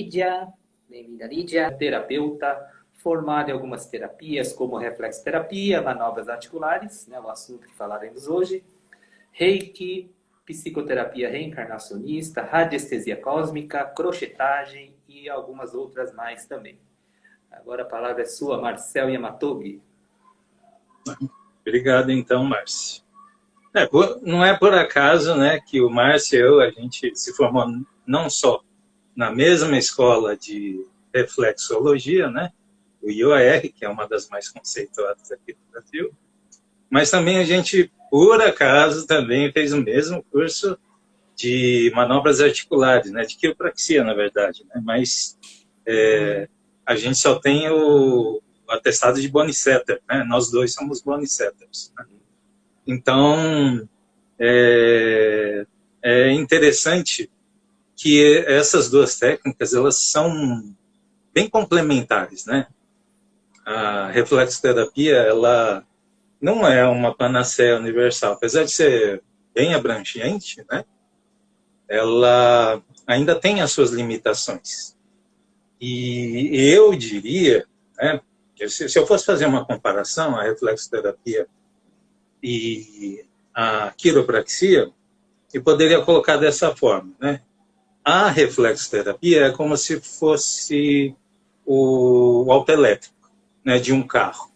Lídia. Bem-vinda, Lídia. Terapeuta, formada em algumas terapias, como reflexoterapia, manobras articulares, né, o assunto que falaremos hoje, Reiki, psicoterapia reencarnacionista, radiestesia cósmica, crochetagem e algumas outras mais também. Agora a palavra é sua, Marcel Yamatogi. Obrigado, então, Márcio. Não é por acaso, né, que o Márcio e eu, a gente se formou não só na mesma escola de reflexologia, né, o IOR, que é uma das mais conceituadas aqui do Brasil, mas também a gente, por acaso, também fez o mesmo curso de manobras articulares, né, de quiropraxia, na verdade, né, mas a gente só tem o atestado de Bonicetter, né, nós dois somos Bonicetters, né? Então, é interessante que essas duas técnicas, elas são bem complementares, né? A reflexoterapia, ela não é uma panaceia universal, apesar de ser bem abrangente, né? Ela ainda tem as suas limitações. E eu diria, né, que se eu fosse fazer uma comparação, a reflexoterapia e a quiropraxia, eu poderia colocar dessa forma, né? A reflexoterapia é como se fosse o autoelétrico, né, de um carro.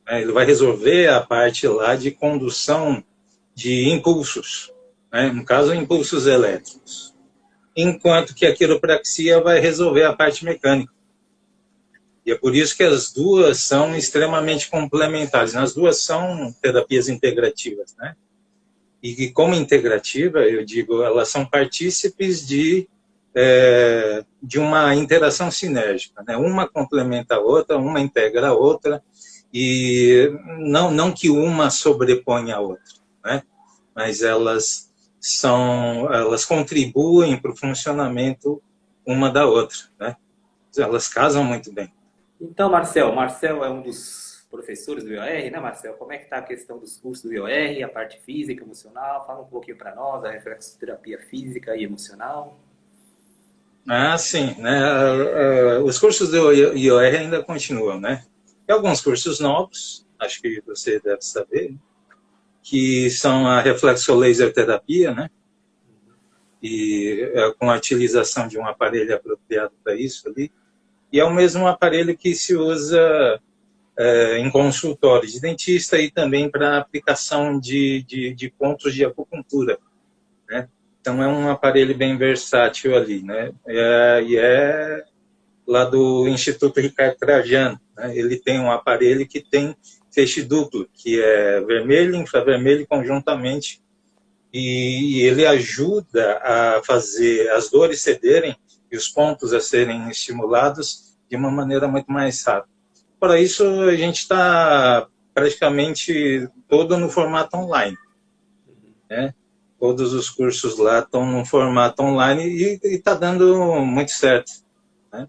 Ele vai resolver a parte lá de condução de impulsos, né? No caso, impulsos elétricos. Enquanto que a quiropraxia vai resolver a parte mecânica. E é por isso que as duas são extremamente complementares. As duas são terapias integrativas, né? E como integrativa, eu digo, elas são partícipes de uma interação sinérgica, né? Uma complementa a outra, uma integra a outra, e não que uma sobreponha a outra, né? Mas elas contribuem para o funcionamento uma da outra, né? Elas casam muito bem. Então, Marcel é um dos professores do IOR, né, Marcel? Como é que está a questão dos cursos do IOR, a parte física, emocional? Fala um pouquinho para nós, a reflexoterapia física e emocional. Sim, né? Os cursos do IOR ainda continuam, né? Tem alguns cursos novos, acho que você deve saber, que são a reflexolaser terapia, né? E com a utilização de um aparelho apropriado para isso ali. E é o mesmo aparelho que se usa em consultório de dentista e também para aplicação de pontos de acupuntura, né? Então é um aparelho bem versátil ali, né? E é lá do Instituto Ricardo Trajano, né? Ele tem um aparelho que tem feixe duplo, que é vermelho e infravermelho conjuntamente, e ele ajuda a fazer as dores cederem e os pontos a serem estimulados de uma maneira muito mais rápida. Para isso, a gente está praticamente todo no formato online, né? Todos os cursos lá estão no formato online e está dando muito certo, né?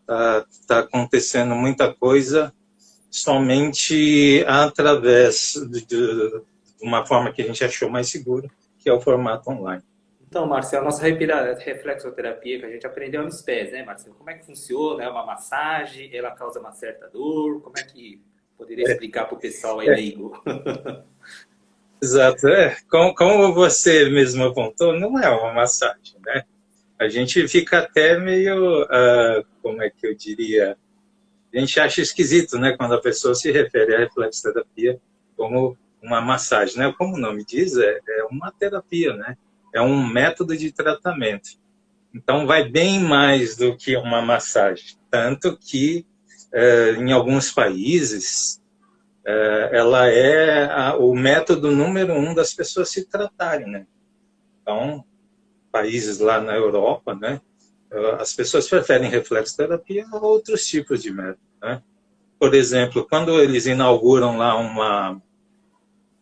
Tá acontecendo muita coisa somente através de uma forma que a gente achou mais segura, que é o formato online. Então, Marcelo, nossa reflexoterapia que a gente aprendeu nos pés, né, Marcelo? Como é que funciona? É uma massagem? Ela causa uma certa dor? Como é que poderia explicar para o pessoal aí leigo? Exato. Como você mesmo apontou, não é uma massagem, né? A gente fica até meio, como é que eu diria, a gente acha esquisito, né, quando a pessoa se refere à reflexoterapia como uma massagem, né? Como o nome diz, é uma terapia, né? É um método de tratamento. Então, vai bem mais do que uma massagem. Tanto que, em alguns países, ela é o método número 1 das pessoas se tratarem, né? Então, países lá na Europa, né? As pessoas preferem reflexoterapia a outros tipos de método, né? Por exemplo, quando eles inauguram lá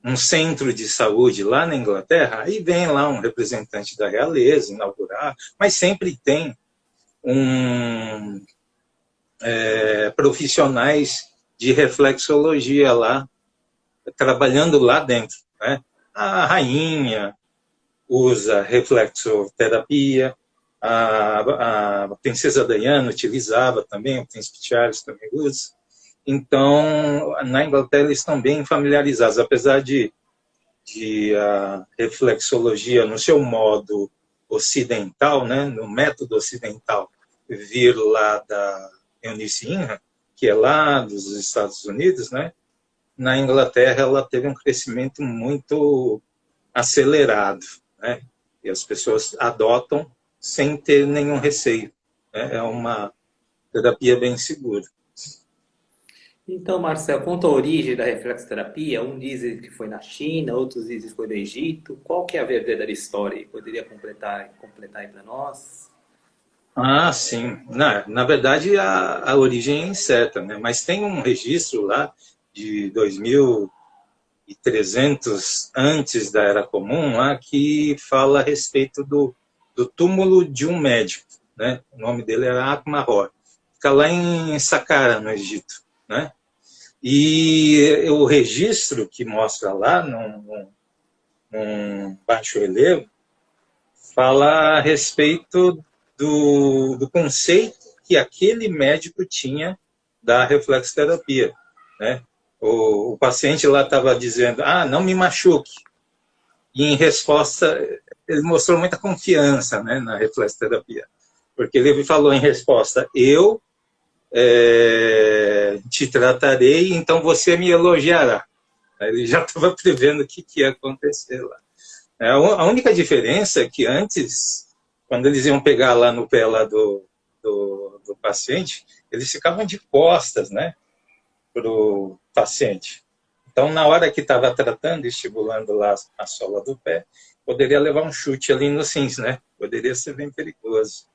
um centro de saúde lá na Inglaterra, aí vem lá um representante da realeza inaugurar, mas sempre tem profissionais de reflexologia lá, trabalhando lá dentro, né? A rainha usa reflexoterapia, a princesa Diana utilizava também, o príncipe Charles também usa. Então, na Inglaterra, eles estão bem familiarizados, apesar de a reflexologia, no seu modo ocidental, né, no método ocidental, vir lá da Eunice Ingham, que é lá dos Estados Unidos, né, na Inglaterra ela teve um crescimento muito acelerado, né, e as pessoas adotam sem ter nenhum receio. Né, é uma terapia bem segura. Então, Marcel, quanto à origem da reflexoterapia, um diz que foi na China, outros dizem que foi no Egito. Qual que é a verdadeira história? Poderia completar aí para nós? Ah, sim. Na verdade, a origem é incerta, né? Mas tem um registro lá de 2300 antes da Era Comum, lá, que fala a respeito do túmulo de um médico, né? O nome dele era Akmaror. Fica lá em Saqqara, no Egito, né? E o registro que mostra lá, num baixo relevo, fala a respeito do conceito que aquele médico tinha da reflexoterapia, né? O paciente lá estava dizendo, não me machuque. E em resposta, ele mostrou muita confiança, né, na reflexoterapia. Porque ele falou em resposta, eu te tratarei, então você me elogiará. Ele já estava prevendo o que ia acontecer lá. A única diferença é que antes, quando eles iam pegar lá no pé lá do paciente, eles ficavam de costas, né, para o paciente. Então, na hora que estava tratando, estimulando lá a sola do pé, poderia levar um chute ali no rins, né? Poderia ser bem perigoso.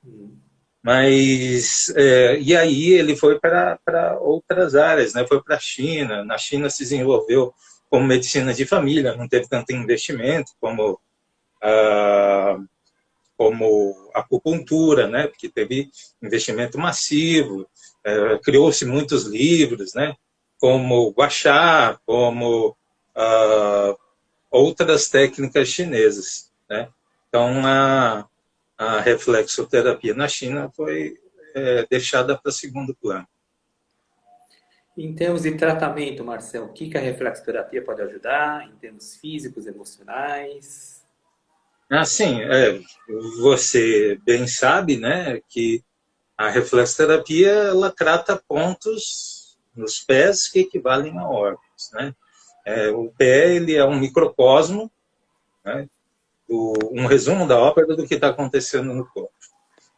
Mas, e aí ele foi para outras áreas, né? Foi para a China. Na China se desenvolveu como medicina de família, não teve tanto investimento como a acupuntura, né? Porque teve investimento massivo, criou-se muitos livros, né? Como o Gua Sha, como outras técnicas chinesas, né? Então, a reflexoterapia na China foi deixada para segundo plano. Em termos de tratamento, Marcel, o que a reflexoterapia pode ajudar em termos físicos, emocionais? Sim, você bem sabe, né, que a reflexoterapia ela trata pontos nos pés que equivalem a órgãos, né? O pé ele é um microcosmo, né, um resumo da ópera do que está acontecendo no corpo.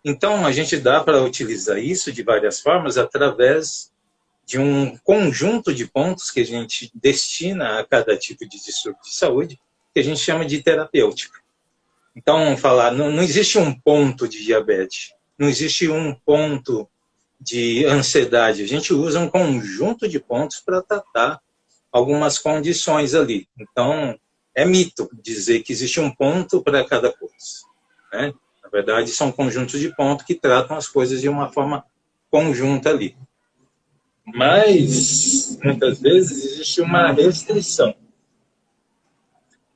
Então, a gente dá para utilizar isso de várias formas através de um conjunto de pontos que a gente destina a cada tipo de distúrbio de saúde, que a gente chama de terapêutica. Então, não existe um ponto de diabetes, não existe um ponto de ansiedade. A gente usa um conjunto de pontos para tratar algumas condições ali. Então, é mito dizer que existe um ponto para cada coisa, né? Na verdade, são conjuntos de pontos que tratam as coisas de uma forma conjunta ali. Mas, muitas vezes, existe uma restrição.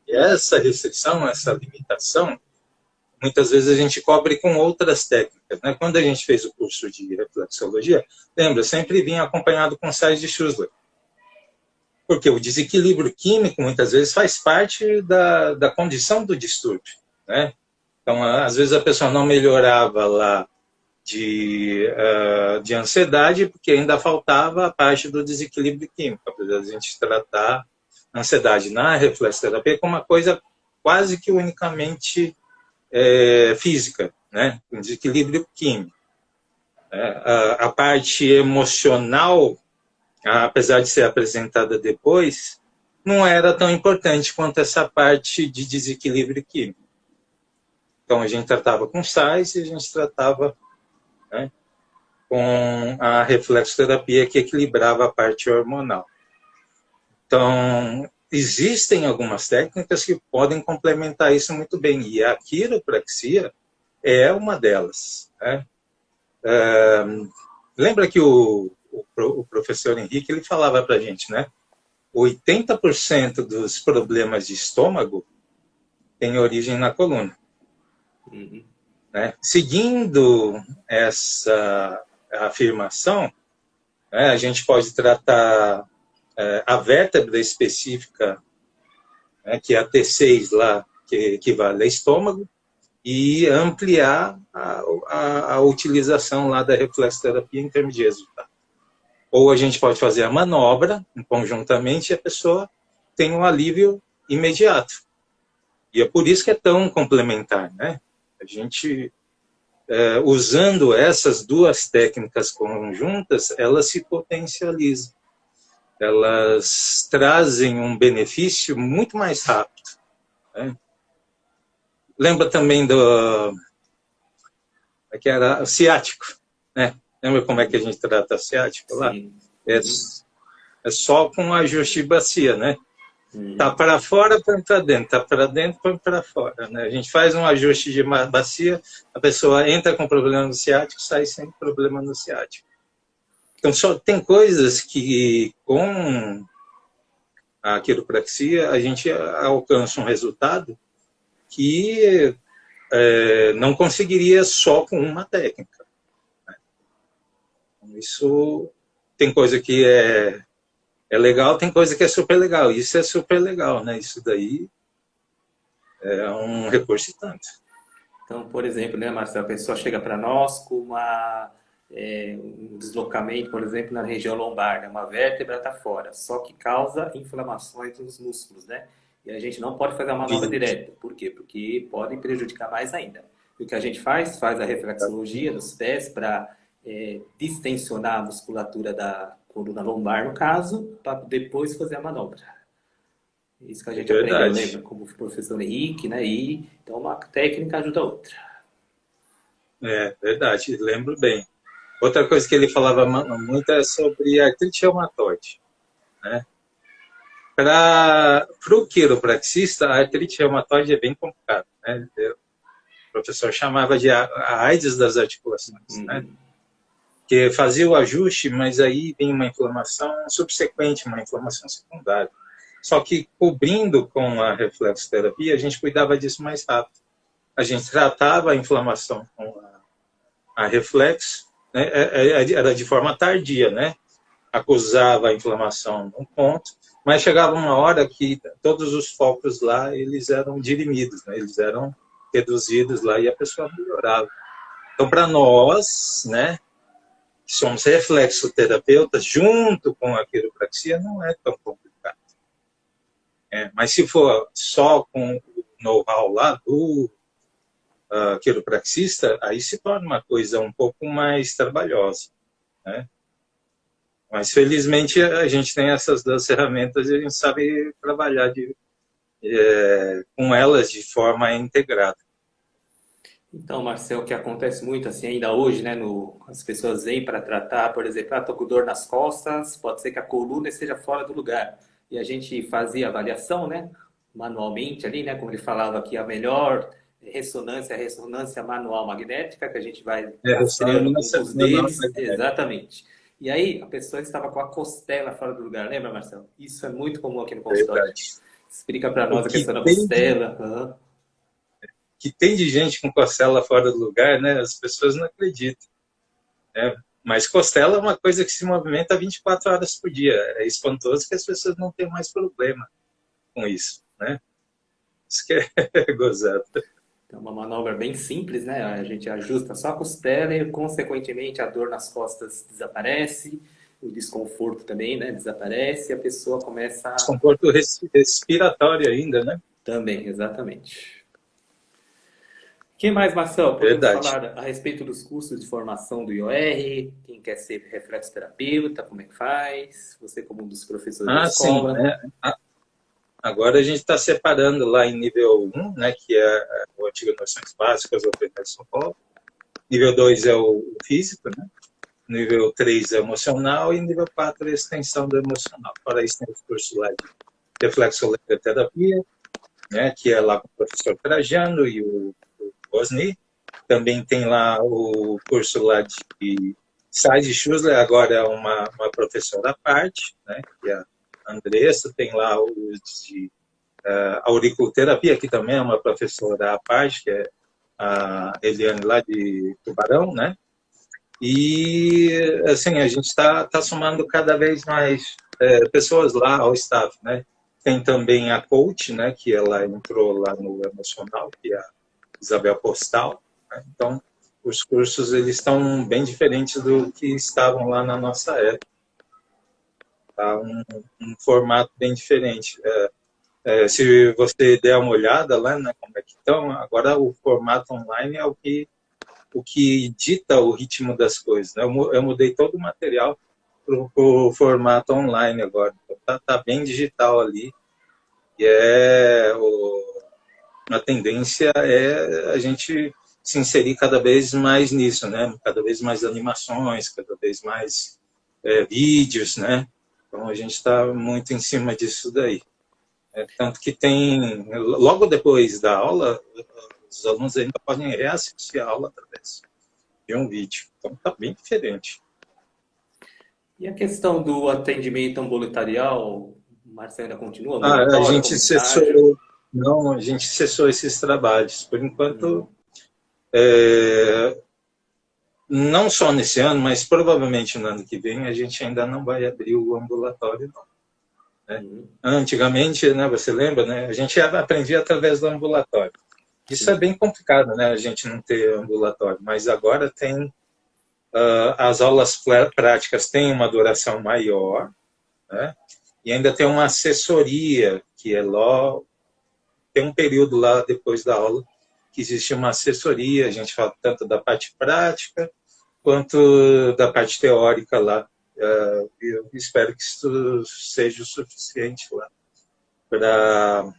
E essa restrição, essa limitação, muitas vezes a gente cobre com outras técnicas, né? Quando a gente fez o curso de reflexologia, lembra, sempre vinha acompanhado com sais de Schussler. Porque o desequilíbrio químico, muitas vezes, faz parte da condição do distúrbio, né? Então, às vezes, a pessoa não melhorava lá de ansiedade, porque ainda faltava a parte do desequilíbrio químico, apesar de a gente tratar a ansiedade na reflexoterapia como uma coisa quase que unicamente física, né? Um desequilíbrio químico. A parte emocional, apesar de ser apresentada depois, não era tão importante quanto essa parte de desequilíbrio químico. Então, a gente tratava com sais e a gente tratava, né, com a reflexoterapia que equilibrava a parte hormonal. Então, existem algumas técnicas que podem complementar isso muito bem, e a quiropraxia é uma delas, né? Lembra que o professor Henrique ele falava para a gente, né? 80% dos problemas de estômago têm origem na coluna. Uhum. né? Seguindo essa afirmação, né, a gente pode tratar a vértebra específica, né, que é a T6 lá, que equivale a estômago, e ampliar a utilização lá da reflexoterapia em termos de resultado. Ou a gente pode fazer a manobra conjuntamente e a pessoa tem um alívio imediato. E é por isso que é tão complementar, né? A gente, usando essas duas técnicas conjuntas, elas se potencializam. Elas trazem um benefício muito mais rápido, né? Lembra também que era o ciático, né? Lembra como é que a gente trata o ciático lá? Sim. É só com ajuste de bacia, né? Tá para fora, põe para dentro. Tá para dentro, põe para fora, né? A gente faz um ajuste de bacia, a pessoa entra com problema no ciático, sai sem problema no ciático. Então, só tem coisas que com a quiropraxia a gente alcança um resultado que não conseguiria só com uma técnica. Isso tem coisa que é legal, tem coisa que é super legal. Isso é super legal, né? Isso daí é um recurso e tanto. Então, por exemplo, né, Marcelo, a pessoa chega para nós com um deslocamento, por exemplo, na região lombar, né? Uma vértebra está fora, só que causa inflamações nos músculos, né? E a gente não pode fazer a manobra direta. Por quê? Porque pode prejudicar mais ainda. E o que a gente faz? Faz a reflexologia dos pés para distensionar a musculatura da coluna lombar, no caso, para depois fazer a manobra. Isso que a gente aprendeu, lembra? Como o professor Henrique, né? E então uma técnica ajuda a outra. É verdade, lembro bem. Outra coisa que ele falava muito é sobre artrite reumatoide, né? Para o quiropraxista, a artrite reumatoide é bem complicada, né? O professor chamava de a AIDS das articulações, né? Que fazia o ajuste, mas aí vem uma inflamação subsequente, uma inflamação secundária. Só que cobrindo com a reflexoterapia, a gente cuidava disso mais rápido. A gente tratava a inflamação com a reflexo, né? Era de forma tardia, né? Acusava a inflamação num ponto, mas chegava uma hora que todos os focos lá, eles eram dirimidos, né? Eles eram reduzidos lá e a pessoa melhorava. Então, para nós, né, que somos reflexoterapeutas, junto com a quiropraxia, não é tão complicado. Mas se for só com o know-how lá do quiropraxista, aí se torna uma coisa um pouco mais trabalhosa, né? Mas, felizmente, a gente tem essas duas ferramentas e a gente sabe trabalhar com elas de forma integrada. Então, Marcelo, o que acontece muito assim ainda hoje, né? As pessoas vêm para tratar, por exemplo, estou com dor nas costas, pode ser que a coluna esteja fora do lugar. E a gente fazia avaliação, né? Manualmente ali, né? Como ele falava aqui, a melhor ressonância é a ressonância manual magnética, que a gente vai rastreando com os dedos. Exatamente. E aí, a pessoa estava com a costela fora do lugar, lembra, Marcelo? Isso é muito comum aqui no consultório. Verdade. Explica para nós a questão da costela. Que tem de gente com costela fora do lugar, né? As pessoas não acreditam, né? Mas costela é uma coisa que se movimenta 24 horas por dia. É espantoso que as pessoas não tenham mais problema com isso, né? Isso que é gozado. É uma manobra bem simples, né? A gente ajusta só a costela e, consequentemente, a dor nas costas desaparece, o desconforto também, né? Desaparece e a pessoa começa a... Desconforto respiratório ainda, né? Também, exatamente. O que mais, Marcelo? Podemos falar a respeito dos cursos de formação do IOR? Quem quer ser reflexoterapeuta, como é que faz? Você como um dos professores da escola. Sim, né? Agora a gente está separando lá em nível 1, né, que é o antigo Noções Básicas do Operação São Paulo. Nível 2 é o físico, né? Nível 3 é emocional e nível 4 é a extensão do emocional. Para isso tem o curso lá de reflexoterapia, né, que é lá com o professor Trajano e o Osni. Também tem lá o curso lá de Said Schussler, agora é uma professora à parte, né, que é a Andressa. Tem lá os de auriculoterapia, que também é uma professora à parte, que é a Eliane lá de Tubarão, né? E, assim, a gente está somando cada vez mais pessoas lá ao staff, né? Tem também a coach, né? Que ela entrou lá no emocional, que é a Isabel Postal, né? Então, os cursos, eles estão bem diferentes do que estavam lá na nossa época. Tá? Um formato bem diferente. Se você der uma olhada lá, né, como é que estão, agora o formato online é o que dita o ritmo das coisas. Né? Eu mudei todo o material para o formato online agora. Então, tá bem digital ali. E a tendência é a gente se inserir cada vez mais nisso, né? Cada vez mais animações, cada vez mais vídeos, né? Então a gente está muito em cima disso daí. Tanto que tem, logo depois da aula, os alunos ainda podem reassistir a aula através de um vídeo. Então está bem diferente. E a questão do atendimento ambulatorial, Marcelo, ainda continua? A Ambulatório, gente como estágio? não, a gente cessou esses trabalhos. Por enquanto, Uhum. não só nesse ano, mas provavelmente no ano que vem, a gente ainda não vai abrir o ambulatório, não. Né? Uhum. Antigamente, né, você lembra, né, a gente aprendia através do ambulatório. Isso é Sim. bem complicado, né, a gente não ter ambulatório, mas agora tem as aulas práticas têm uma duração maior, né, e ainda tem uma assessoria, que tem um período lá depois da aula que existe uma assessoria, a gente fala tanto da parte prática quanto da parte teórica lá. Eu espero que isso seja o suficiente lá para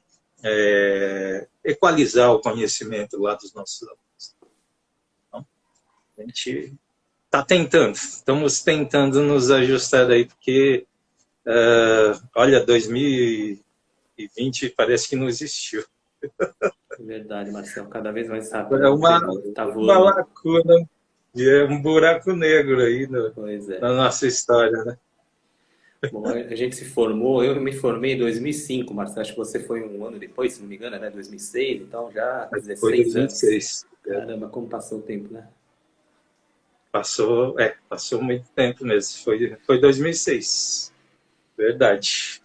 equalizar o conhecimento lá dos nossos alunos. Então, a gente estamos tentando nos ajustar aí, porque, olha, 2020 parece que não existiu. É verdade, Marcelo. Cada vez mais rápido, É né? O uma, tempo está uma voando. lacuna, é um buraco negro aí Pois é. na nossa história, né? Bom, a gente se formou, eu me formei em 2005, Marcelo. Acho que você foi um ano depois, se não me engano, né? 2006, então já Foi 16 anos. 2006. Caramba, como passou o tempo, né? Passou muito tempo mesmo. Foi 2006. Verdade.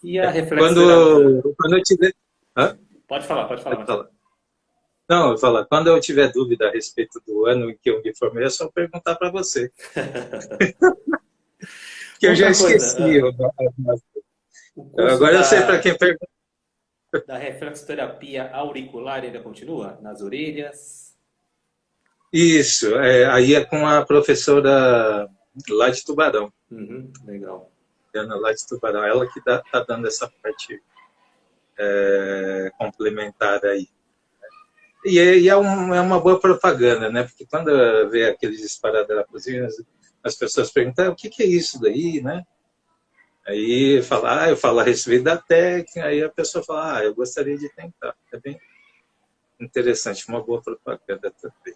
E a reflexoterapia? Quando eu tiver. Hã? Pode falar, Pode Marcelo. falar. Não, eu falo, quando eu tiver dúvida a respeito do ano em que eu me formei, é só perguntar para você. Que eu já Outra coisa, esqueci. o curso Agora eu sei para quem perguntar. da reflexoterapia auricular ainda continua? Nas orelhas? Isso, aí é com a professora lá de Tubarão. Uhum, legal. Ana lá de Tubarão, ela que está dando essa parte complementar aí. E é uma boa propaganda, né? Porque quando vê aqueles esparadrapozinhos, as pessoas perguntam, o que é isso daí, né? Aí eu falo a respeito da técnica, aí a pessoa fala, eu gostaria de tentar. É bem interessante, uma boa propaganda também.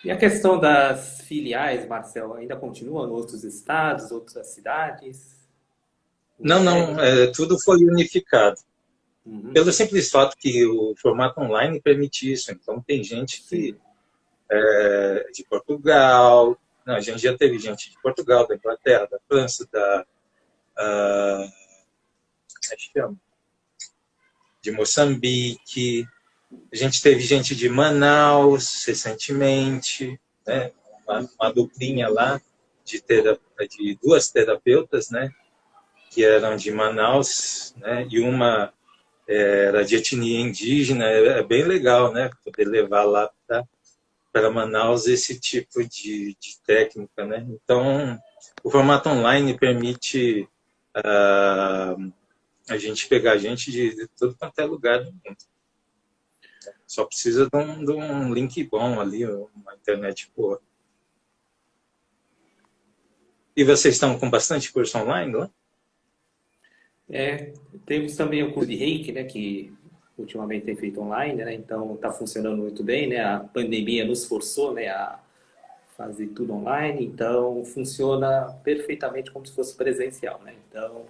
E a questão das filiais, Marcelo, ainda continua em outros estados, outras cidades? Não Não, segue? tudo foi unificado. Uhum, Pelo simples fato que o formato online permite isso. Então, tem gente que sim. de Portugal, não, a gente já teve gente de Portugal, da Inglaterra, da França, de Moçambique, a gente teve gente de Manaus recentemente, né? Uma duplinha lá de duas terapeutas, né? Que eram de Manaus, né? E uma era de etnia indígena. É bem legal, né? Poder levar lá para Manaus esse tipo de técnica, né? Então, o formato online permite a gente pegar gente de tudo quanto é lugar do mundo. Só precisa de um link bom ali, uma internet boa. E vocês estão com bastante curso online lá? Temos também o curso de Reiki, né, que ultimamente tem feito online, né, então está funcionando muito bem, né, a pandemia nos forçou, né, a fazer tudo online, então funciona perfeitamente como se fosse presencial, né, então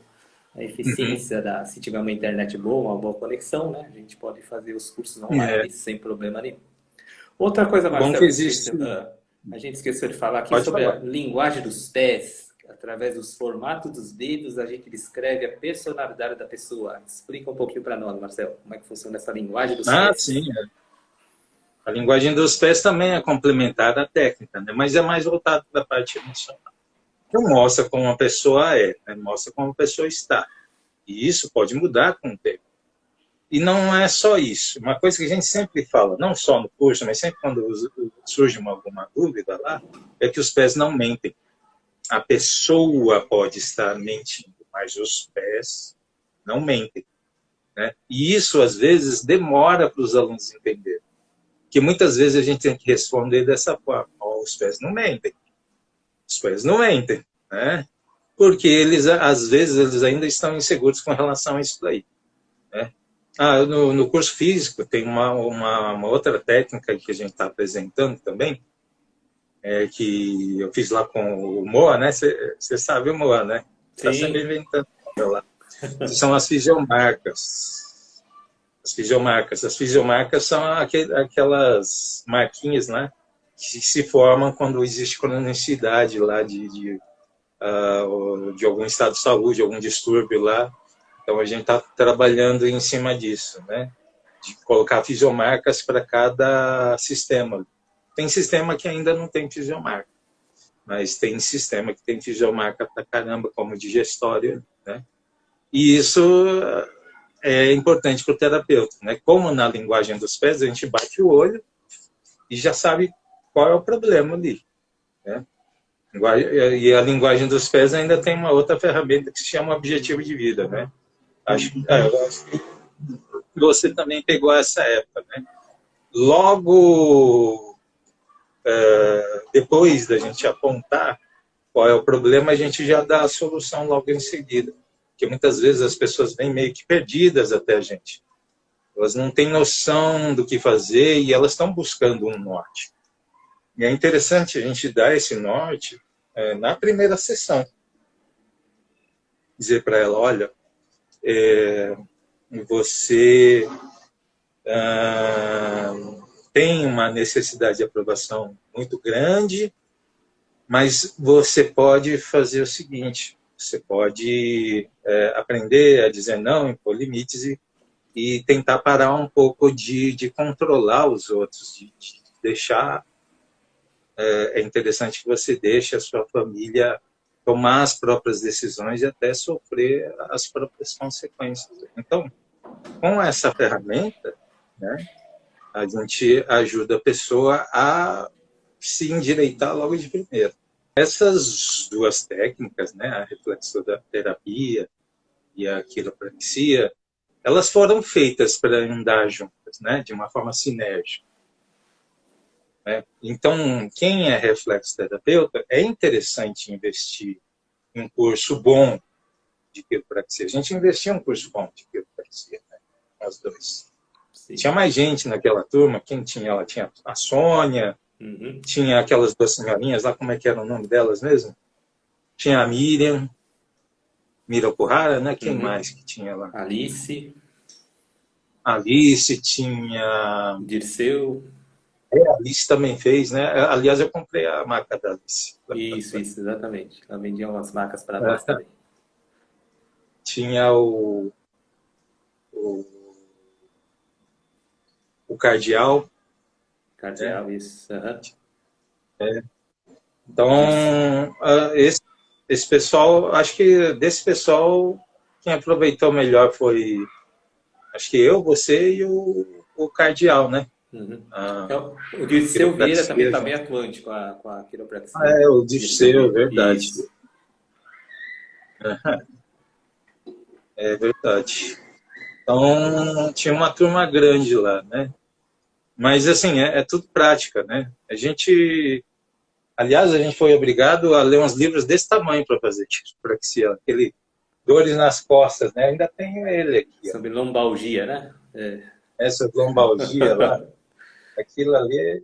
a eficiência se tiver uma internet boa, uma boa conexão, né? A gente pode fazer os cursos É, online sem problema nenhum. Outra coisa, bom Marcelo, que que existe. a gente esqueceu de falar aqui Pode sobre a falar. linguagem dos pés. Através dos formatos dos dedos, a gente descreve a personalidade da pessoa. Explica um pouquinho para nós, Marcelo, como é que funciona essa linguagem dos Ah, sim. pés. A linguagem dos pés também é complementar à técnica, né? Mas é mais voltado para a parte emocional. Não mostra como uma pessoa é, né? Mostra como a pessoa está. E isso pode mudar com o tempo. E não é só isso. Uma coisa que a gente sempre fala, não só no curso, mas sempre quando surge alguma dúvida lá, é que os pés não mentem. A pessoa pode estar mentindo, mas os pés não mentem, né? E isso, às vezes, demora para os alunos entenderem. Que muitas vezes a gente tem que responder dessa forma: oh, os pés não mentem. Os pés não mentem, né? Porque eles, às vezes, eles ainda estão inseguros com relação a isso daí, né? No curso físico tem uma outra técnica que a gente está apresentando também, que eu fiz lá com o Moa, né? Você sabe o Moa, né? Está sempre Sim. inventando lá. São as fisiomarcas. As fisiomarcas são aquelas marquinhas, né? Que se formam quando existe cronicidade lá de algum estado de saúde, algum distúrbio lá. Então, a gente está trabalhando em cima disso, né? De colocar fisiomarcas para cada sistema. Tem sistema que ainda não tem fisiomarca, mas tem sistema que tem fisiomarca para caramba, como o digestório, né? E isso é importante para o terapeuta, né? Como na linguagem dos pés, a gente bate o olho e já sabe qual é o problema ali, né? E a linguagem dos pés ainda tem uma outra ferramenta que se chama objetivo de vida, né? Eu acho que você também pegou essa época, né? Logo depois da gente apontar qual é o problema, a gente já dá a solução logo em seguida. Porque muitas vezes as pessoas vêm meio que perdidas até a gente. Elas não têm noção do que fazer e elas estão buscando um norte. E é interessante a gente dar esse norte na primeira sessão. Dizer para ela, olha, você tem uma necessidade de aprovação muito grande, mas você pode fazer o seguinte, você pode aprender a dizer não, impor limites e tentar parar um pouco de controlar os outros, de deixar... É interessante que você deixe a sua família tomar as próprias decisões e até sofrer as próprias consequências. Então, com essa ferramenta, né, a gente ajuda a pessoa a se endireitar logo de primeira. Essas duas técnicas, né, a reflexoterapia e a quiropraxia, elas foram feitas para andar juntas, né, de uma forma sinérgica. Né? Então, quem é reflexoterapeuta, é interessante investir em um curso bom de quiropraxia. A gente investiu em um curso bom de quiropraxia, né, nós dois. Sim. Tinha mais gente naquela turma. Quem tinha? Ela tinha a Sônia, tinha aquelas duas senhorinhas lá, como é que era o nome delas mesmo? Tinha a Miriam Okuhara, né? Quem mais que tinha lá? Alice. Alice, tinha... Dirceu. A Alice também fez, né? Aliás, eu comprei a marca da Alice. Isso, exatamente. Ela vendia umas marcas para nós também. Tinha o Cardial. Cardial, isso. Então, esse pessoal, acho que desse pessoal, quem aproveitou melhor foi, acho que eu, você e o Cardial, né? O Dirceu Vieira também está bem atuante com a quiropraxia. O Dirceu, é verdade. Isso. É verdade. Então, tinha uma turma grande lá, né? Mas, assim, é tudo prática, né? Aliás, a gente foi obrigado a ler uns livros desse tamanho para fazer quiropraxia. Aquele Dores nas Costas, né? Ainda tenho ele aqui. Sobre lombalgia, né? Essa lombalgia lá, aquilo ali é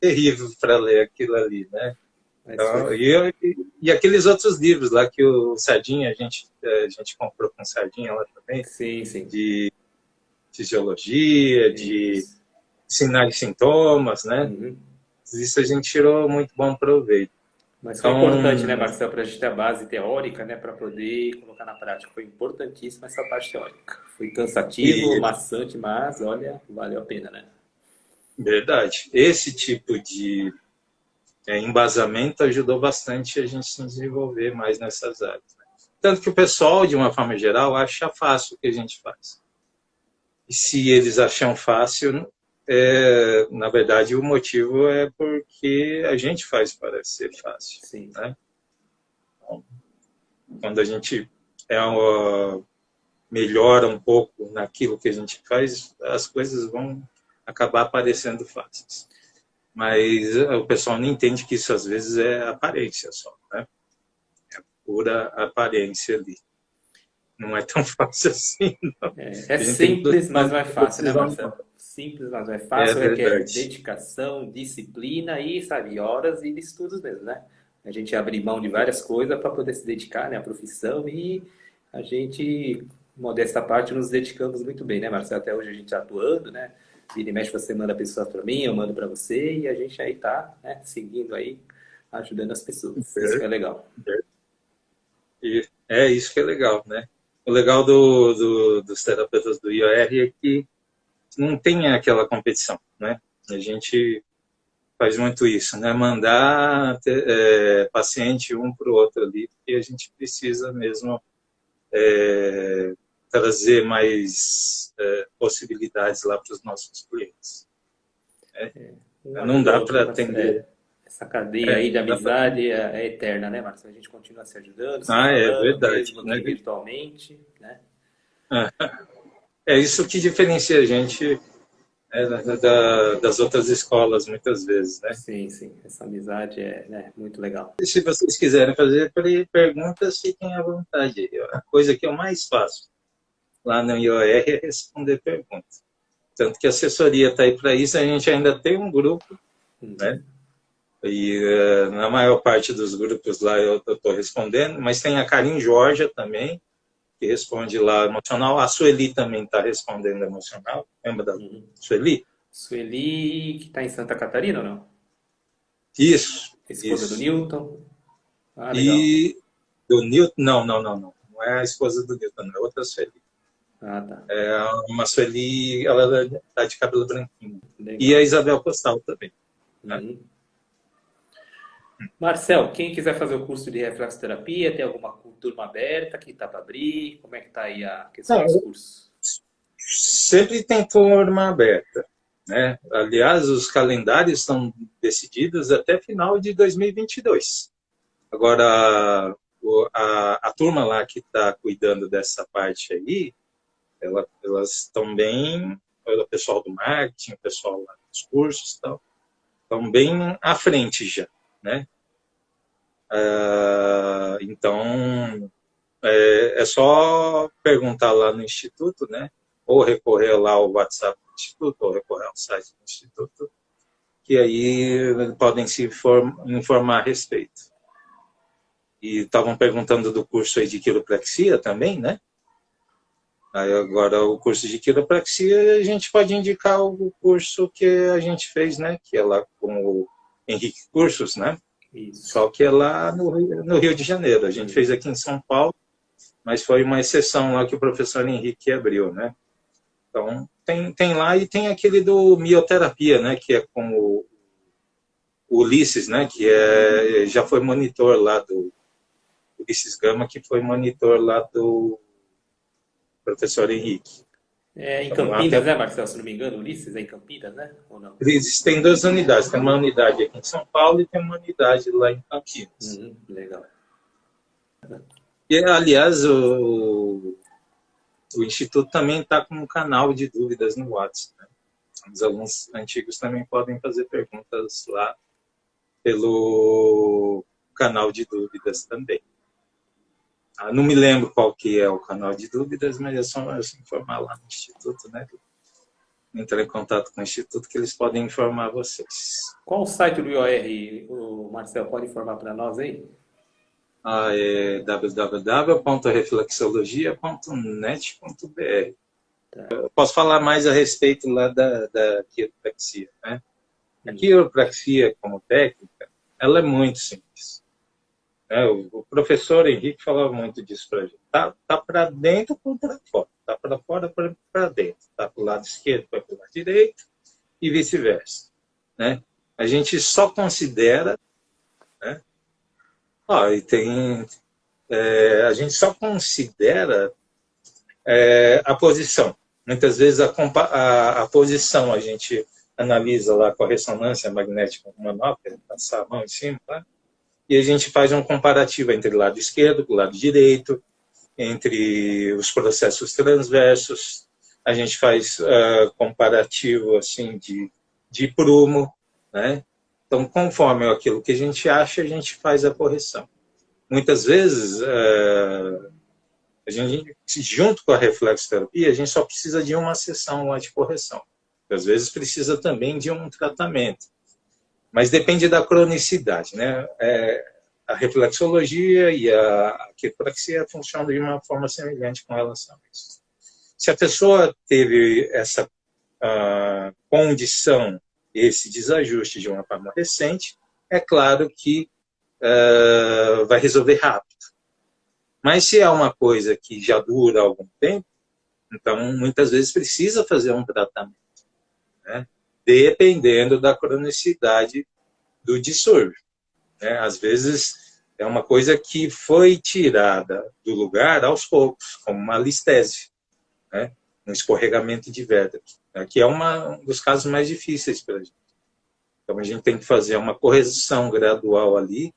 terrível para ler, aquilo ali, né? Mas foi... E aqueles outros livros lá que o Sardinha, a gente comprou com o Sardinha lá também, Sim, sim. de fisiologia, de Isso. sinais e sintomas, né? Uhum. Isso a gente tirou muito bom proveito. Mas foi Então, importante, né, Marcelo, para a gente ter a base teórica, né, para poder colocar na prática. Foi importantíssima essa parte teórica. Foi cansativo, e, maçante, mas, olha, valeu a pena, né? verdade, esse tipo de embasamento ajudou bastante a gente se desenvolver mais nessas áreas. Né? Tanto que o pessoal, de uma forma geral, acha fácil o que a gente faz. E se eles acham fácil, na verdade, o motivo é porque a gente faz parecer fácil. Sim. Né? Quando a gente melhora um pouco naquilo que a gente faz, as coisas vão acabar parecendo fáceis. Mas o pessoal não entende que isso às vezes é aparência só, né? É pura aparência ali. Não é tão fácil assim, não. É simples, mas não é fácil, né, Marcelo? Simples, mas não é É fácil, requer verdade. dedicação, disciplina e, sabe, horas e estudos mesmo, né? A gente abre mão de várias coisas para poder se dedicar, né, à profissão e a gente, modesta parte, nos dedicamos muito bem, né, Marcelo? Até hoje a gente tá atuando, né? Vira e mexe, você manda pessoas para mim, eu mando para você e a gente aí tá, né, seguindo aí, ajudando as pessoas. Isso que é legal. E é isso que é legal, né? O legal dos terapeutas do IOR é que não tem aquela competição, né? A gente faz muito isso, né? Mandar paciente um para o outro ali, porque a gente precisa mesmo trazer mais possibilidades lá para os nossos clientes. Né? Um Não ajuda o dá outro, né, para Marcelo? atender. Essa cadeia aí de Não dá pra... amizade é eterna, né, Marcelo? A gente continua se ajudando, se É falando, verdade. mesmo Né? que virtualmente, né? É isso que diferencia a gente das outras escolas, muitas vezes, né? Sim, sim. Essa amizade é, né, muito legal. E se vocês quiserem fazer perguntas, fiquem à vontade. A coisa que eu mais faço lá no IOR é responder perguntas. Tanto que a assessoria está aí para isso, a gente ainda tem um grupo, né? Uhum. E na maior parte dos grupos lá eu estou respondendo, mas tem a Karin Jorge também, que responde lá emocional. A Sueli também está respondendo emocional. Lembra da Uhum. Sueli? Sueli, que está em Santa Catarina ou não? Isso, Esposa do isso. Newton. Ah, legal. E do Newton, não. Não é a esposa do Newton, é outra Sueli. Ah, tá. É uma Sueli, ela está de cabelo branquinho. E a Legal. Isabel Costal também. Né? Uhum. Marcel, quem quiser fazer o curso de reflexoterapia, tem alguma turma aberta que está para abrir? Como é que está aí a questão Não, dos cursos? sempre tem turma aberta. Né? Aliás, os calendários estão decididos até final de 2022. Agora, a turma lá que está cuidando dessa parte aí, elas estão bem, o pessoal do marketing, o pessoal lá dos cursos, estão bem à frente já. Né? Então, é só perguntar lá no Instituto, né? Ou recorrer lá ao WhatsApp do Instituto, ou recorrer ao site do Instituto, que aí podem se informar a respeito. E estavam perguntando do curso aí de quiropraxia também, né? Aí agora o curso de quiropraxia, a gente pode indicar o curso que a gente fez, né? Que é lá com o Henrique Cursos, né? Isso. Só que é lá no Rio de Janeiro. A gente fez aqui em São Paulo, mas foi uma exceção lá que o professor Henrique abriu, né? Então, tem lá e tem aquele do mioterapia, né? Que é com o Ulisses, né? Que já foi monitor lá do Ulisses Gama, que foi monitor lá do professor Henrique. É em Então, lá tem, Campinas, né, Marcelo? Se não me engano, Ulisses é em Campinas, né? Ou não? eles têm duas unidades. Tem uma unidade aqui em São Paulo e tem uma unidade lá em Campinas. Uhum, legal. E, aliás, o Instituto também está com um canal de dúvidas no WhatsApp. Né? Os alunos antigos também podem fazer perguntas lá pelo canal de dúvidas também. Não me lembro qual que é o canal de dúvidas, mas é só informar lá no Instituto, né? entrar em contato com o Instituto que eles podem informar vocês. Qual o site do IOR, o Marcel, pode informar para nós aí? É www.reflexologia.net.br. Eu posso falar mais a respeito lá da quiropraxia, né? A quiropraxia, como técnica, ela é muito simples. O professor Henrique falava muito disso para a gente. Tá para dentro ou para fora? Tá para fora para dentro. Tá para o lado esquerdo para o lado direito e vice-versa, né? A gente só considera, né? A gente só considera a posição. Muitas vezes a posição a gente analisa lá com a ressonância magnética manual, passar a mão em cima, tá? E a gente faz um comparativo entre o lado esquerdo e o lado direito, entre os processos transversos. A gente faz comparativo assim, de prumo, né? Então, conforme aquilo que a gente acha, a gente faz a correção. Muitas vezes, a gente, junto com a reflexoterapia, a gente só precisa de uma sessão lá de correção. Às vezes precisa também de um tratamento. Mas depende da cronicidade, né? A reflexologia e a quiropraxia funcionam de uma forma semelhante com relação a isso. Se a pessoa teve essa condição, esse desajuste de uma forma recente, é claro que vai resolver rápido. Mas se é uma coisa que já dura algum tempo, então muitas vezes precisa fazer um tratamento, né? Dependendo da cronicidade do distúrbio, né? Às vezes é uma coisa que foi tirada do lugar aos poucos, como uma listese, né? Um escorregamento de vértebra, né? Que é um dos casos mais difíceis para a gente. Então a gente tem que fazer uma correção gradual ali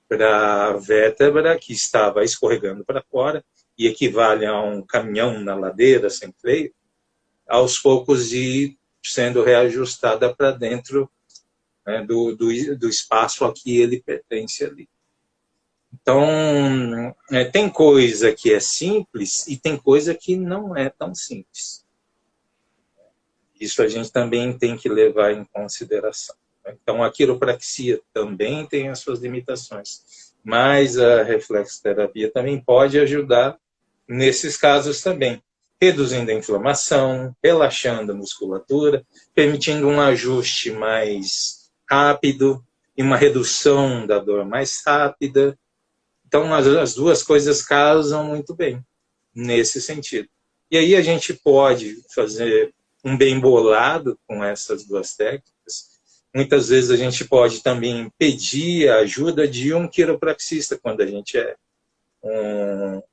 para a vértebra que estava escorregando para fora e equivale a um caminhão na ladeira sem freio, aos poucos ir sendo reajustada para dentro, né, do espaço a que ele pertence ali. Então, tem coisa que é simples e tem coisa que não é tão simples. Isso a gente também tem que levar em consideração. Então, a quiropraxia também tem as suas limitações, mas a reflexoterapia também pode ajudar nesses casos também, reduzindo a inflamação, relaxando a musculatura, permitindo um ajuste mais rápido e uma redução da dor mais rápida. Então, as duas coisas casam muito bem nesse sentido. E aí a gente pode fazer um bem bolado com essas duas técnicas. Muitas vezes a gente pode também pedir a ajuda de um quiropraxista quando a gente é um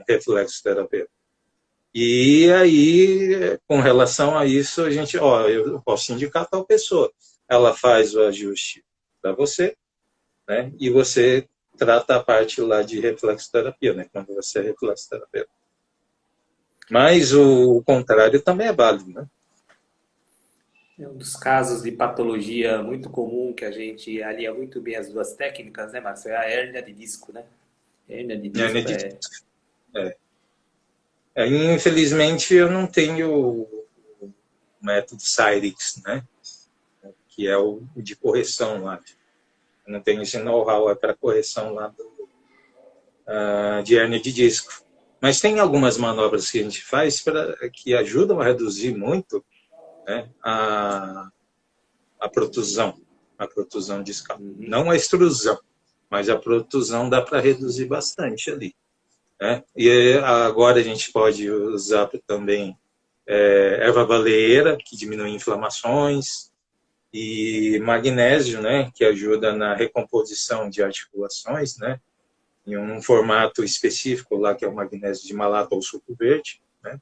reflexoterapeuta. E aí, com relação a isso, a gente, eu posso indicar tal pessoa. Ela faz o ajuste para você, né? E você trata a parte lá de reflexoterapia, né? Quando você é reflexoterapeuta. Mas o contrário também é válido, né? É um dos casos de patologia muito comum que a gente alia muito bem as duas técnicas, né, Márcio? É a hérnia de disco, né? Hérnia de disco infelizmente, eu não tenho o método Cyrix, né? Que é o de correção lá. Eu não tenho esse know-how para correção lá de hérnia de disco. Mas tem algumas manobras que a gente faz que ajudam a reduzir muito, né, a protusão discal. Não a extrusão, mas a protusão dá para reduzir bastante ali. Né? E agora a gente pode usar também erva baleeira, que diminui inflamações, e magnésio, né, que ajuda na recomposição de articulações, né, em um formato específico lá, que é o magnésio de malato ou suco verde, né?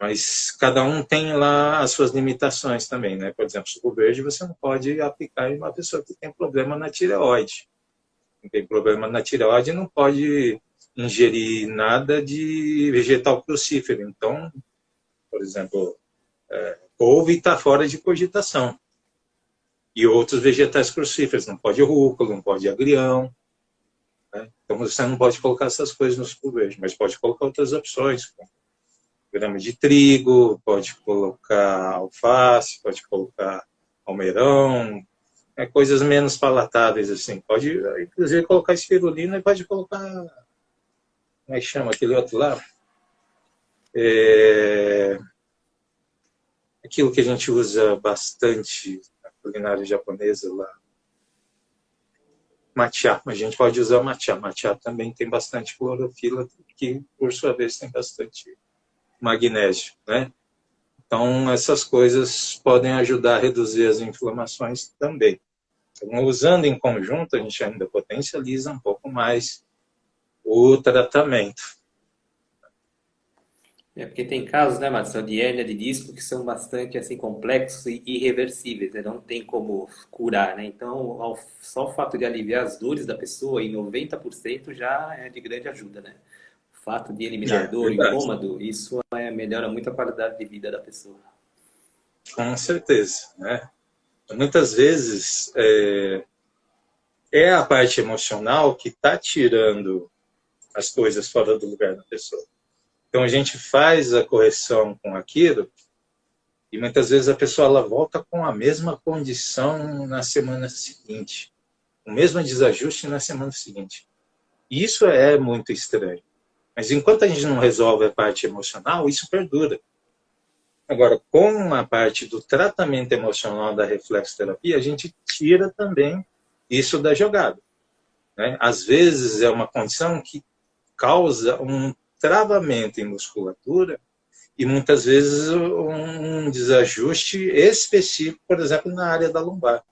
Mas cada um tem lá as suas limitações também, né? Por exemplo, suco verde você não pode aplicar em uma pessoa que tem problema na tireoide. Quem tem problema na tireoide não pode ingerir nada de vegetal crucífero. Então, por exemplo, couve está fora de cogitação. E outros vegetais crucíferos, não pode rúcula, não pode agrião. Né? Então você não pode colocar essas coisas no suco verde, mas pode colocar outras opções, como grama de trigo, pode colocar alface, pode colocar almeirão, coisas menos palatáveis, assim. Pode, inclusive, colocar espirulina e pode colocar, como é que chama aquele outro lá? Aquilo que a gente usa bastante na culinária japonesa lá. Matcha, a gente pode usar matcha. Matcha também tem bastante clorofila, que, por sua vez, tem bastante magnésio, né? Então, essas coisas podem ajudar a reduzir as inflamações também. Então, usando em conjunto, a gente ainda potencializa um pouco mais o tratamento. Porque tem casos, né, Marcelo, de hérnia de disco que são bastante assim, complexos e irreversíveis, né? Não tem como curar, né? Então, só o fato de aliviar as dores da pessoa, em 90% já é de grande ajuda, né? O fato de eliminar dor, incômodo, isso melhora muito a qualidade de vida da pessoa. Com certeza, né? Muitas vezes é a parte emocional que está tirando as coisas fora do lugar da pessoa. Então, a gente faz a correção com aquilo e muitas vezes a pessoa ela volta com a mesma condição na semana seguinte. O mesmo desajuste na semana seguinte. E isso é muito estranho. Mas enquanto a gente não resolve a parte emocional, isso perdura. Agora, com a parte do tratamento emocional da reflexoterapia, a gente tira também isso da jogada, né? Às vezes é uma condição que causa um travamento em musculatura e muitas vezes um desajuste específico, por exemplo, na área da lombar.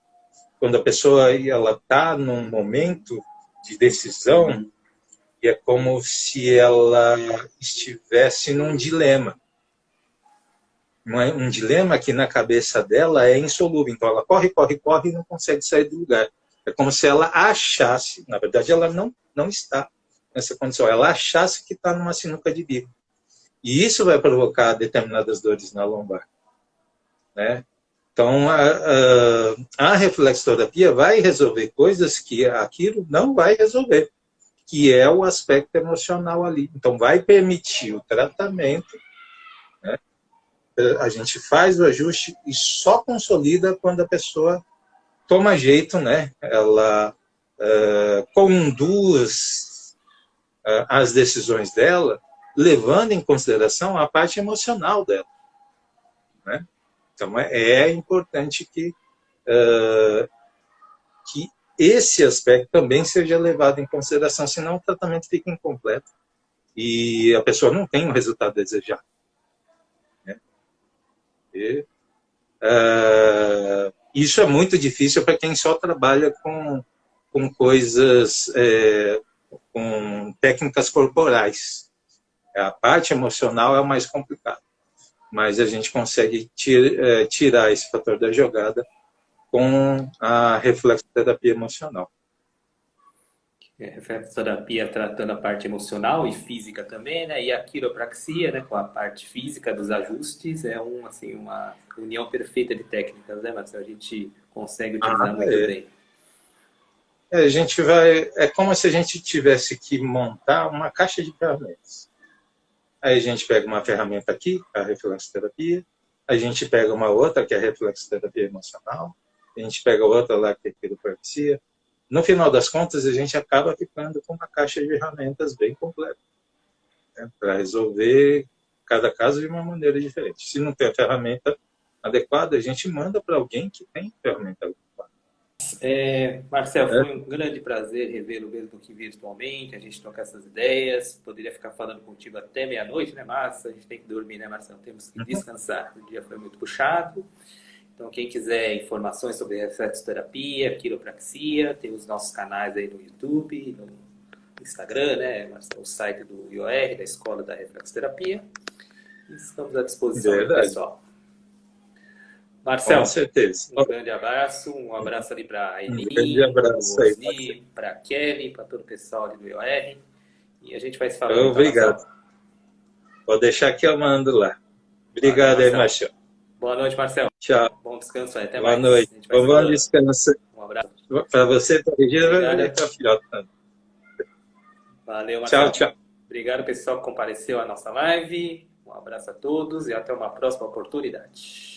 Quando a pessoa está num momento de decisão, e é como se ela estivesse num dilema. Um dilema que na cabeça dela é insolúvel. Então ela corre, corre, corre e não consegue sair do lugar. É como se ela achasse, na verdade ela não está nessa condição, ela achasse que está numa sinuca de bico. E isso vai provocar determinadas dores na lombar, né? Então, a reflexoterapia vai resolver coisas que aquilo não vai resolver, que é o aspecto emocional ali. Então, vai permitir o tratamento, né? A gente faz o ajuste e só consolida quando a pessoa toma jeito, né? Ela conduz as decisões dela, levando em consideração a parte emocional dela, né? Então, é importante que esse aspecto também seja levado em consideração, senão o tratamento fica incompleto e a pessoa não tem o resultado desejado, né? Isso é muito difícil para quem só trabalha com coisas... com técnicas corporais. A parte emocional é o mais complicado, mas a gente consegue tirar esse fator da jogada com a reflexoterapia emocional. A reflexoterapia tratando a parte emocional e física também, né? E a quiropraxia, né, com a parte física dos ajustes, é uma união perfeita de técnicas, né, Marcelo? A gente consegue utilizar muito bem. A gente vai... É como se a gente tivesse que montar uma caixa de ferramentas. Aí a gente pega uma ferramenta aqui, a reflexoterapia, a gente pega uma outra, que é a reflexoterapia emocional, a gente pega outra lá, que é a quiropraxia. No final das contas, a gente acaba ficando com uma caixa de ferramentas bem completa, né, para resolver cada caso de uma maneira diferente. Se não tem a ferramenta adequada, a gente manda para alguém que tem ferramenta adequada. Marcelo, foi um grande prazer revê-lo mesmo aqui virtualmente, a gente trocar essas ideias. Poderia ficar falando contigo até meia-noite, né, Márcio? A gente tem que dormir, né, Marcelo? Temos que descansar. O dia foi muito puxado. Então, quem quiser informações sobre reflexoterapia, quiropraxia, tem os nossos canais aí no YouTube, no Instagram, né, Marcelo? O site do IOR, da Escola da Reflexoterapia. Estamos à disposição do pessoal. Marcelo, com certeza. Um grande abraço, um abraço ali para a Eni, para a Kelly, para todo o pessoal ali do IOR. E a gente vai se falando. Obrigado. Então, vou deixar que eu mando lá. Obrigado aí, Marcelo. Boa noite, Marcelo. Tchau. Bom descanso aí. Até Boa mais. Noite. Bom descanso. Um abraço. Para você, para a Regina, e para a filhota. Valeu, Marcelo. Tchau, tchau. Obrigado, pessoal, que compareceu à nossa live. Um Um abraço a todos e até uma próxima oportunidade.